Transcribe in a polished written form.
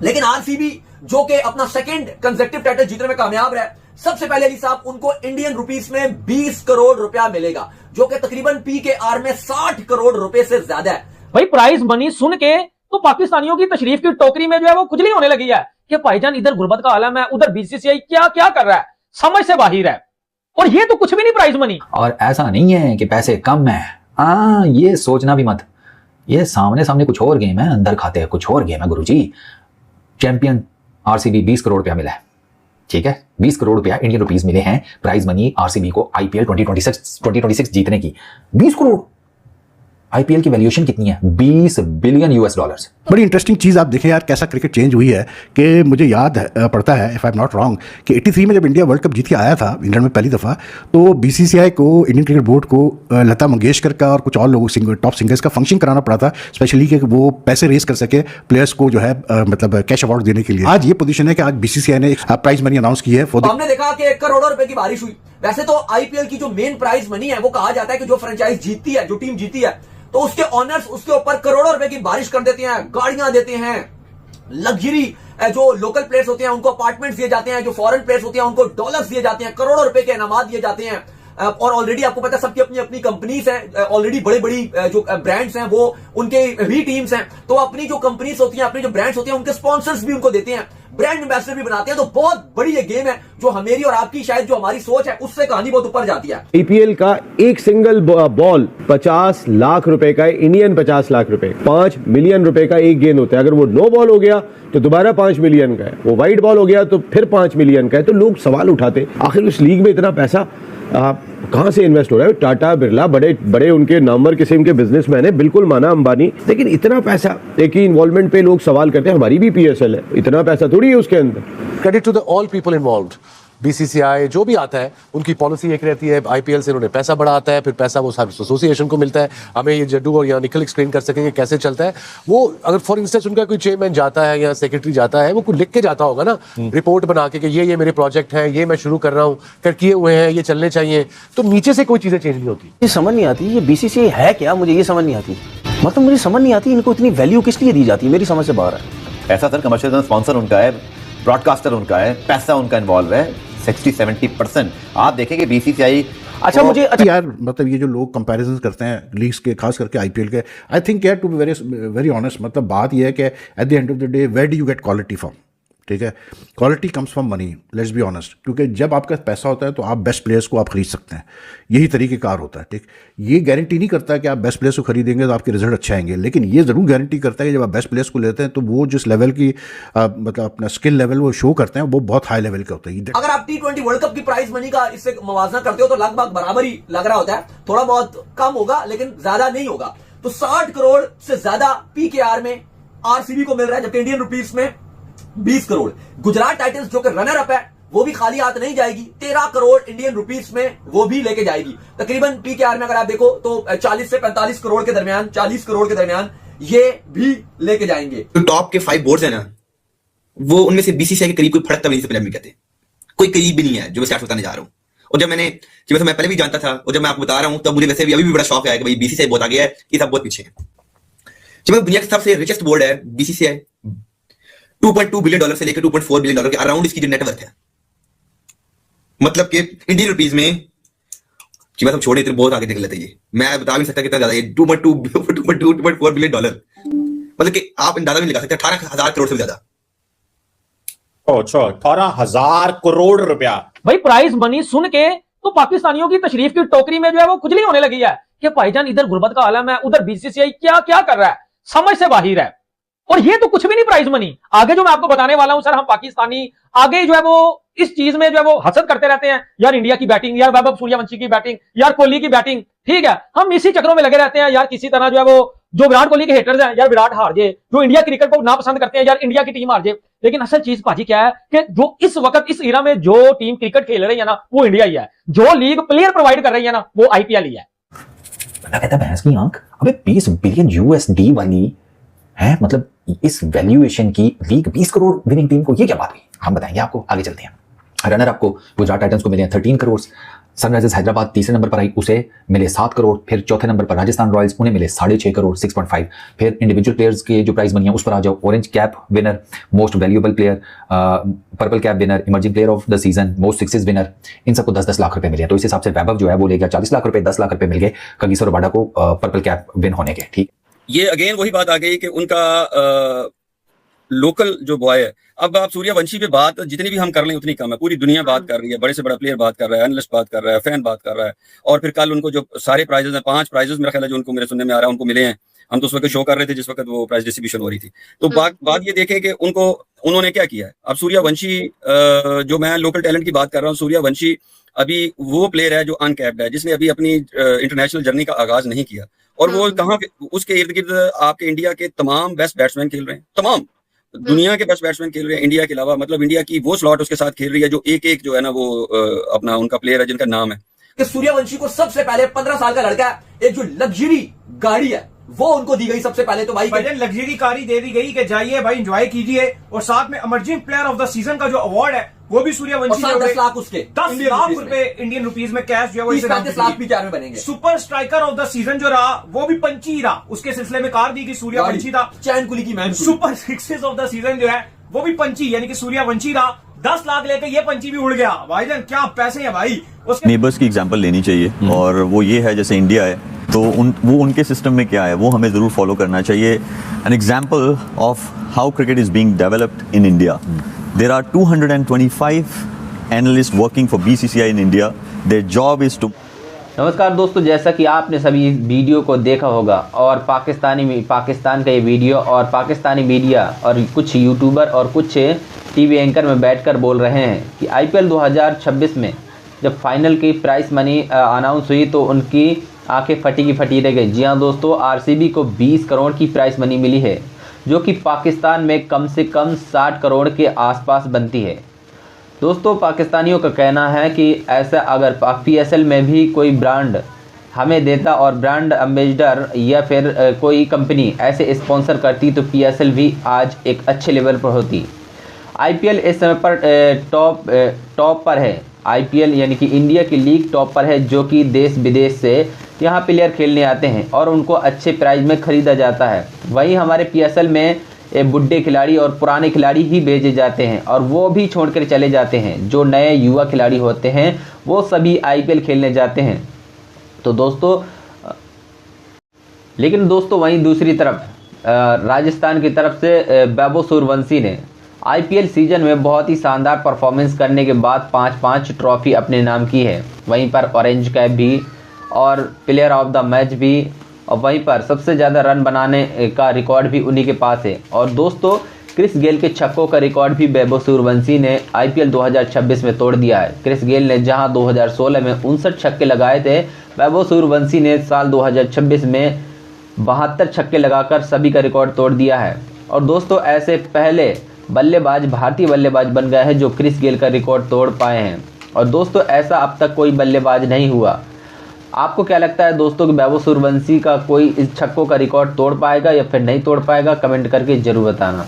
लेकिन आरसीबी जो कि अपना सेकंड कंसेक्टिव टाइटल जीतने में कामयाब रहा, सबसे पहले अली साहब उनको इंडियन रुपीस में 20 करोड़ रुपया मिलेगा, जो कि तकरीबन पीकेआर में 60 करोड़ रुपए से ज्यादा है। भाई प्राइज मनी सुन के तो पाकिस्तानियों की तशरीफ की टोकरी में जो है वो खुजली होने लगी है कि भाईजान इधर गुर्बत का आलम है, उधर बीसीसीआई क्या क्या कर रहा है, समझ से बाहर है। और ये तो कुछ भी नहीं प्राइज मनी। और ऐसा नहीं है कि पैसे कम है, ये सोचना भी मत, ये सामने सामने कुछ और गेम है, अंदर खाते हैं कुछ और गेम है गुरुजी। चैंपियन आरसीबी 20 करोड़ रुपया मिला है, ठीक है, 20 करोड़ रुपया इंडियन रुपीस मिले हैं प्राइज मनी आरसीबी को आईपीएल 2026 जीतने की। 20 करोड़ आईपीएल की वैल्यूएशन कितनी है? 20 बिलियन यूएस डॉलर्स। बड़ी इंटरेस्टिंग चीज़ आप देखें यार, कैसा क्रिकेट चेंज हुई है कि मुझे याद पड़ता है, if I am not wrong, कि 83 में जब इंडिया वर्ल्ड कप जीत के आया था इंग्लैंड में पहली दफ़ा, तो बीसीसीआई को, इंडियन क्रिकेट बोर्ड को लता मंगेशकर का और कुछ और लोगों टॉप सिंगर्स का फंक्शन कराना पड़ा था, स्पेशली कि वो पैसे रेस कर सके प्लेयर्स को जो है मतलब कैश अवार्ड देने के लिए। आज ये पोजीशन है कि आज बीसीसीआई ने प्राइज मनी अनाउंस की है। हमने देखा कि करोड़ों रुपए की बारिश हुई। वैसे तो आईपीएल की जो मेन प्राइज मनी है वो कहा जाता है कि जो फ्रेंचाइज जीतती है, जो टीम जीती है, तो उसके ऑनर्स उसके ऊपर करोड़ों रुपए की बारिश कर देते हैं, गाड़ियां देते हैं, लग्जरी जो लोकल प्लेयर्स होते हैं उनको अपार्टमेंट्स दिए जाते हैं, जो फॉरेन प्लेयर्स होते हैं उनको डॉलर्स दिए जाते हैं, करोड़ों रुपए के इनामात दिए जाते हैं। और ऑलरेडी आपको पता है सबकी अपनी अपनी कंपनीज हैं, ऑलरेडी बड़ी बड़ी जो ब्रांड्स हैं वो उनके भी टीम्स हैं, तो अपनी जो कंपनीज होती हैं, अपनी जो ब्रांड्स होती हैं, उनके स्पॉन्सर्स भी उनको देते हैं, ब्रांड एम्बेसडर भी बनाते हैं। तो बहुत बड़ी ये गेम है जो हमेरी और आपकी शायद जो हमारी सोच है उससे कहानी बहुत ऊपर जाती है। आईपीएल का एक सिंगल बॉल 50 लाख रुपए का है, इंडियन 50 लाख रुपए, 5 मिलियन रुपए का एक गेंद होता है। अगर वो नो बॉल हो गया तो दोबारा 5 मिलियन का है, वो वाइट बॉल हो गया तो फिर 5 मिलियन का है। तो लोग सवाल उठाते आखिर उस लीग में इतना पैसा कहां से इन्वेस्ट हो रहा है? टाटा बिरला बड़े बड़े उनके नामवर किस्म के बिजनेसमैन है, बिल्कुल माना अंबानी, लेकिन इतना पैसा एक ही इन्वॉल्वमेंट पे लोग सवाल करते हैं। हमारी भी पीएसएल है, इतना पैसा थोड़ी है उसके अंदर। Credit to the all people involved, BCCI जो भी आता है उनकी पॉलिसी एक रहती है, आईपीएल से उन्होंने पैसा बढ़ा आता है, फिर पैसा वो एसोसिएशन को मिलता है। हमें ये जड्डू और यहाँ निखिल एक्सप्लेन कर सकेंगे कैसे चलता है वो। अगर फॉर इंस्टेंस उनका कोई चेयरमैन जाता है या सेक्रेटरी जाता है, वो कुछ लिख के जाता होगा ना, रिपोर्ट बना के कि ये मेरे प्रोजेक्ट हैं, ये मैं शुरू कर रहा हूँ, कर किए हुए हैं, ये चलने चाहिए, तो नीचे से कोई चीजें चेंज नहीं होती। ये समझ नहीं आती ये बीसीसीआई है क्या, मुझे ये समझ नहीं आती। मतलब मुझे समझ नहीं आती इनको इतनी वैल्यू किस लिए दी जाती है, मेरी समझ से बाहर है। ऐसा सर कमर्शियल स्पॉन्सर उनका है, ब्रॉडकास्टर उनका है, पैसा उनका इन्वॉल्व है 60-70%। आप देखेंगे बीसीसीआई। अच्छा मुझे यार मतलब ये जो लोग कंपैरिजन करते हैं लीग्स के, खास करके आईपीएल के, आई थिंक यार टू बी वेरी ऑनेस्ट, मतलब बात ये है कि at the end of the day where do you get quality from, ठीक है? Quality comes from money, let's be honest, क्योंकि जब आपका पैसा होता है तो आप बेस्ट प्लेयर्स को आप खरीद सकते हैं, यही तरीक़ेकार होता है, ठीक? ये गारंटी नहीं करता कि आप बेस्ट प्लेयर्स को खरीदेंगे तो आपके रिजल्ट अच्छे आएंगे, लेकिन ये ज़रूर गारंटी करता है कि जब आप बेस्ट प्लेयर्स को लेते हैं तो वो जिस लेवल की मतलब अपना स्किल लेवल वो शो करते हैं वो बहुत हाई लेवल का होता है। अगर आप T20 वर्ल्ड कप की प्राइज मनी का इससे मवाजना करते हो तो लगभग बराबर ही लग रहा होता है, थोड़ा बहुत कम होगा लेकिन ज्यादा नहीं होगा। तो 60 करोड़ से ज्यादा पीकेआर में आरसीबी को मिल रहा है, जबकि इंडियन रुपीस में 20 करोड़। गुजरात टाइटंस जो कि रनर अप है वो भी खाली हाथ नहीं जाएगी, 13 करोड़ इंडियन रुपीस में वो भी लेके जाएगी। तकरीबन पीकेआर में अगर आप देखो तो 40 से 45 करोड़ के दरमियान, 40 करोड़ के दरमियान ये भी लेके जाएंगे। तो टॉप के 5 बोर्ड्स है ना, वो उनमें से बीसीसीआई के करीब कोई फड़कता भी नहीं, पंजाबी कहते कोई करीब भी नहीं है, जो मैं स्टार्ट बताने जा रहा हूँ। और जब मैंने वैसे मैं पहले भी जानता था और जब मैं आपको बता रहा हूँ तब मुझे वैसे भी अभी भी बड़ा शौक है कि भाई बीसीसीआई बहुत आगे है, ये सब बहुत पीछे है। जब दुनिया के सबसे रिचेस्ट बोर्ड है बीसीसीआई, $2.2 बिलियन से लेकर $2.4 बिलियन के अराउंड इसकी जो नेटवर्थ है, मतलब कि इंडियन रुपीस में कि मतलब छोड़े इतने बहुत आगे निकल लेते, ये मैं बता भी सकता कितना ज्यादा, 2.4 बिलियन डॉलर, मतलब कि आप अंदाजा भी लगा सकते हैं 18,000 करोड़ से ज्यादा। अच्छा 18,000 करोड़ रुपया। भाई प्राइज मनी सुन के तो पाकिस्तानियों की तशरीफ की टोकरी में जो है वो खुजली होने लगी है कि भाईजान इधर गुर्बत का आलम है, उधर बीसीसीआई क्या क्या कर रहा है, समझ से बाहर है। और ये तो कुछ भी नहीं प्राइज मनी। आगे जो मैं आपको बताने वाला हूं सर, हम पाकिस्तानी आगे जो है वो इस चीज में जो है वो हसद करते रहते हैं, यार इंडिया की बैटिंग, यार वैभव सूर्यवंशी की बैटिंग, यार कोहली की बैटिंग, ठीक है, हम इसी चक्रों में लगे रहते हैं यार। किसी तरह जो है वो जो विराट कोहली के हेटर्स हैं, यार विराट हार जाए, जो इंडिया क्रिकेट को ना पसंद करते हैं, यार इंडिया की टीम हार जाए। लेकिन असल चीज भाजी क्या है कि जो इस वक्त इस इरा में जो टीम क्रिकेट खेल रही है ना वो इंडिया ही है, जो लीग प्लेयर प्रोवाइड कर रही है ना वो आईपीएल ही है। कहता भैंस की आंख, अबे 20 बिलियन यूएसडी वाली है, मतलब इस वैल्यूएशन की लीग 20 करोड़ विनिंग टीम को, ये क्या बात है? हम बताएंगे आपको, आगे चलते हैं। रनर आपको गुजरात टाइटंस को मिले हैं 13 करोड़, सनराइजर्स हैदराबाद तीसरे नंबर पर आई, उसे मिले 7 करोड़। फिर चौथे नंबर पर राजस्थान रॉयल्स, उन्हें मिले 6.5 करोड़ 6.5। फिर इंडिविजुअल प्लेयर्स के जो प्राइस बनी है उस पर आ जाओ। Orange cap winner, most valuable player, purple cap winner, emerging player of the season, most sixes winner, इन सबको 10-10 लाख रुपए मिले। तो इस हिसाब से वैभव जो है वो ले गया 40 लाख रुपए, 10 लाख रुपए मिल गए कगिसो रबाडा को पर्पल कैप विन होने के। ठीक, ये अगेन वही बात आ गई कि उनका लोकल जो बॉय है। अब आप सूर्यवंशी पे बात जितनी भी हम कर लें उतनी कम है। पूरी दुनिया बात कर रही है, बड़े से बड़ा प्लेयर बात कर रहा है, एनालिस्ट बात कर रहा है, फैन बात कर रहा है। और फिर कल उनको जो सारे प्राइजेस हैं, 5 प्राइजेस मेरा ख्याल है जो उनको मेरे सुनने में आ रहा है उनको मिले हैं। हम तो उस वक्त शो कर रहे थे जिस वक्त वो प्राइज डिस्ट्रीब्यूशन हो रही थी। तो बात ये देखें कि उन्होंने क्या किया है। अब सूर्यवंशी, जो मैं लोकल टैलेंट की बात कर रहा हूँ, सूर्यवंशी अभी वो प्लेयर है जो अनकैप्ड है, जिसने अभी अपनी इंटरनेशनल जर्नी का आगाज नहीं किया। और वो कहाँ, उसके इर्द गिर्द आपके इंडिया के तमाम बेस्ट बैट्समैन खेल रहे हैं, तमाम दुनिया के बेस्ट बैट्समैन खेल रहे हैं इंडिया के अलावा। मतलब इंडिया की वो स्लॉट उसके साथ खेल रही है जो एक जो है ना वो अपना उनका प्लेयर है जिनका नाम है कि सूर्यवंशी को सबसे पहले 15 साल का लड़का एक जो लग्जरी गाड़ी है वो उनको दी गई सबसे पहले। तो भाई लग्जरी गाड़ी दे दी गई कि जाइए भाई एंजॉय कीजिए, और साथ में emerging player of the season का जो अवार्ड है वो भी सूर्यवंशी ने 10 लाख उसके 10 लाख रुपए इंडियन रुपीज में कैश जो है वो 35 लाख भी में बनेंगे। Super striker of the season जो रहा वो भी पंची रहा, उसके सिलसिले में कार दी गई सूर्यवंशी था। चैन कुली की man super sixes of the season जो है वो भी पंची यानी कि सूर्यवंशी रहा। 10 लाख लेकर ये पंची भी उड़ गया। भाईजान क्या पैसे हैं भाई। उसके नेबर्स की एग्जांपल लेनी चाहिए, और वो ये है जैसे इंडिया है तो वो उनके सिस्टम में क्या है वो हमें ज़रूर फॉलो करना चाहिए। An example of how cricket is being developed in India, there are 225 analyst working for BCCI in India. Their job is to. नमस्कार दोस्तों, जैसा कि आपने सभी वीडियो को देखा होगा और पाकिस्तान का ये वीडियो और पाकिस्तानी मीडिया और कुछ यूट्यूबर और कुछ टीवी एंकर में बैठकर बोल रहे हैं कि IPL 2026 में जब फाइनल की प्राइस मनी अनाउंस हुई तो उनकी आंखें फटी की फटी रह गई। जी हाँ दोस्तों, RCB को 20 करोड़ की प्राइस मनी मिली है, जो कि पाकिस्तान में कम से कम 60 करोड़ के आसपास बनती है। दोस्तों, पाकिस्तानियों का कहना है कि ऐसा अगर PSL में भी कोई ब्रांड हमें देता और ब्रांड एम्बेसडर या फिर कोई कंपनी ऐसे स्पॉन्सर करती तो PSL भी आज एक अच्छे लेवल पर होती। IPL इस समय पर टॉप पर है। IPL यानी कि इंडिया की लीग टॉप पर है, जो कि देश विदेश से यहाँ प्लेयर खेलने आते हैं और उनको अच्छे प्राइस में ख़रीदा जाता है। वहीं हमारे PSL में बुढ़े खिलाड़ी और पुराने खिलाड़ी ही भेजे जाते हैं और वो भी छोड़कर चले जाते हैं। जो नए युवा खिलाड़ी होते हैं वो सभी IPL खेलने जाते हैं। तो दोस्तों, लेकिन दोस्तों वहीं दूसरी तरफ राजस्थान की तरफ से वैभव सूर्यवंशी ने IPL सीजन में बहुत ही शानदार परफॉर्मेंस करने के बाद 5-5 ट्रॉफी अपने नाम की है। वहीं पर ऑरेंज कैप भी और प्लेयर ऑफ द मैच भी, और वहीं पर सबसे ज़्यादा रन बनाने का रिकॉर्ड भी उन्हीं के पास है। और दोस्तों, क्रिस गेल के छक्कों का रिकॉर्ड भी वैभव सूर्यवंशी ने IPL 2026 में तोड़ दिया है। क्रिस गेल ने जहां 2016 में 59 छक्के लगाए थे, वैभव सूर्यवंशी ने साल 2026 में 72 छक्के लगाकर सभी का रिकॉर्ड तोड़ दिया है। और दोस्तों, ऐसे पहले भारतीय बल्लेबाज बन गए हैं जो क्रिस गेल का रिकॉर्ड तोड़ पाए हैं। और दोस्तों, ऐसा अब तक कोई बल्लेबाज नहीं हुआ। आपको क्या लगता है दोस्तों कि वैभव सूर्यवंशी का कोई इस छक्कों का रिकॉर्ड तोड़ पाएगा या फिर नहीं तोड़ पाएगा? कमेंट करके जरूर बताना।